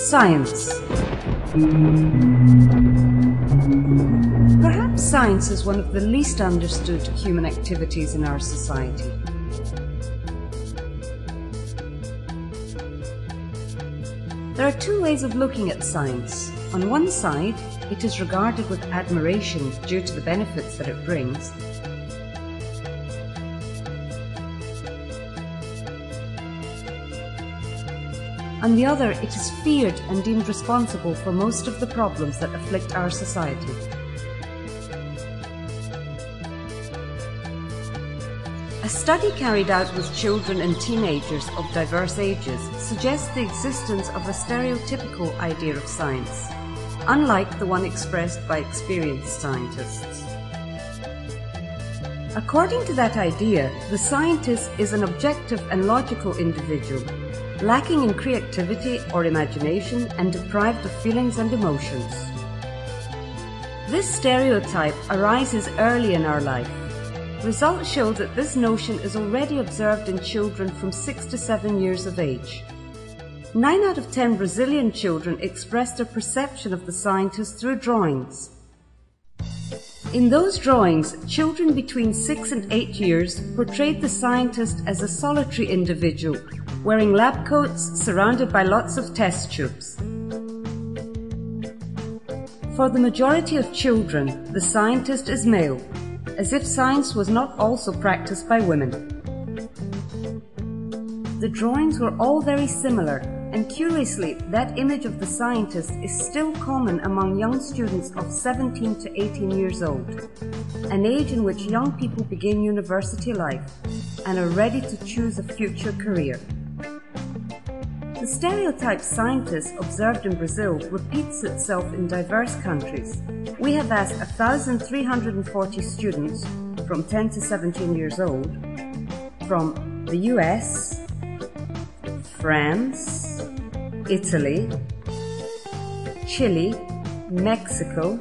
Science. Perhaps science is one of the least understood human activities in our society. There are two ways of looking at science. On one side, it is regarded with admiration due to the benefits that it brings. On the other, it is feared and deemed responsible for most of the problems that afflict our society. A study carried out with children and teenagers of diverse ages suggests the existence of a stereotypical idea of science, unlike the one expressed by experienced scientists. According to that idea, the scientist is an objective and logical individual, lacking in creativity or imagination and deprived of feelings and emotions. This stereotype arises early in our life. Results show that this notion is already observed in children from 6 to 7 years of age. 9 out of 10 Brazilian children express their perception of the scientist through drawings. In those drawings, children between 6 and 8 years portrayed the scientist as a solitary individual, wearing lab coats surrounded by lots of test tubes. For the majority of children, the scientist is male, as if science was not also practiced by women. The drawings were all very similar, and curiously, that image of the scientist is still common among young students of 17 to 18 years old, an age in which young people begin university life and are ready to choose a future career. The stereotype scientist observed in Brazil repeats itself in diverse countries. We have asked 1,340 students from 10 to 17 years old from the US, France, Italy, Chile, Mexico,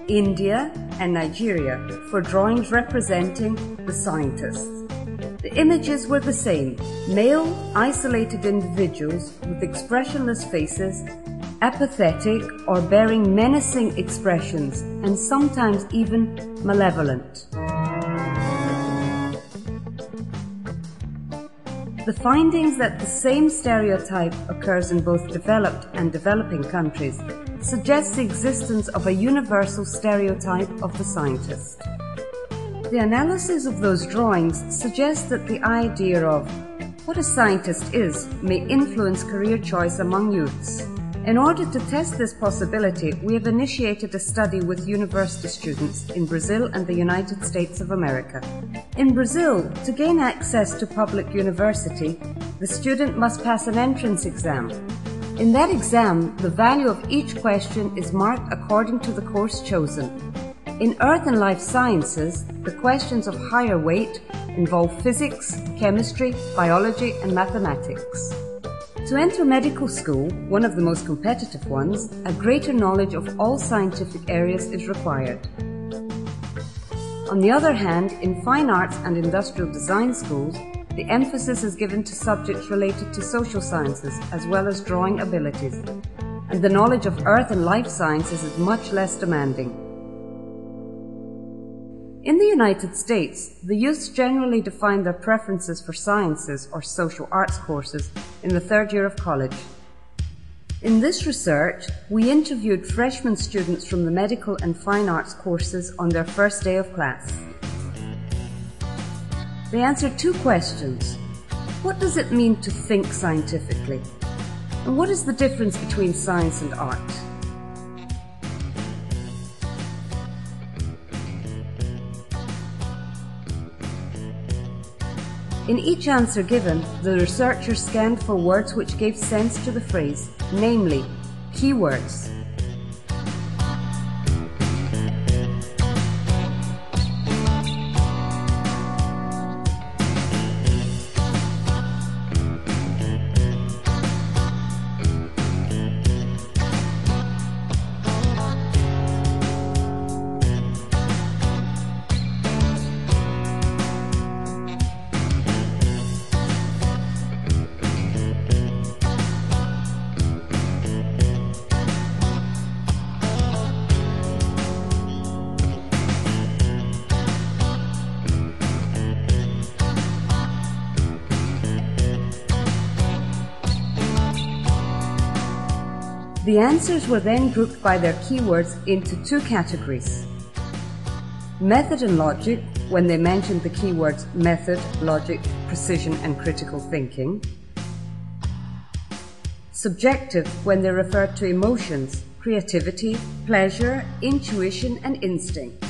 India, and Nigeria for drawings representing the scientists. The images were the same: male, isolated individuals with expressionless faces, apathetic or bearing menacing expressions, and sometimes even malevolent. The findings that the same stereotype occurs in both developed and developing countries suggest the existence of a universal stereotype of the scientist. The analysis of those drawings suggests that the idea of what a scientist is may influence career choice among youths. In order to test this possibility, we have initiated a study with university students in Brazil and the United States of America. In Brazil, to gain access to public university, the student must pass an entrance exam. In that exam, the value of each question is marked according to the course chosen. In Earth and Life Sciences, the questions of higher weight involve physics, chemistry, biology, and mathematics. To enter medical school, one of the most competitive ones, a greater knowledge of all scientific areas is required. On the other hand, in fine arts and industrial design schools, the emphasis is given to subjects related to social sciences as well as drawing abilities, and the knowledge of earth and life sciences is much less demanding. In the United States, the youths generally define their preferences for sciences or social arts courses in the third year of college. In this research, we interviewed freshman students from the medical and fine arts courses on their first day of class. They answered 2 questions. What does it mean to think scientifically? And what is the difference between science and art? In each answer given, the researchers scanned for words which gave sense to the phrase, namely, keywords. The answers were then grouped by their keywords into two categories. Method and logic, when they mentioned the keywords method, logic, precision and critical thinking. Subjective, when they referred to emotions, creativity, pleasure, intuition and instinct.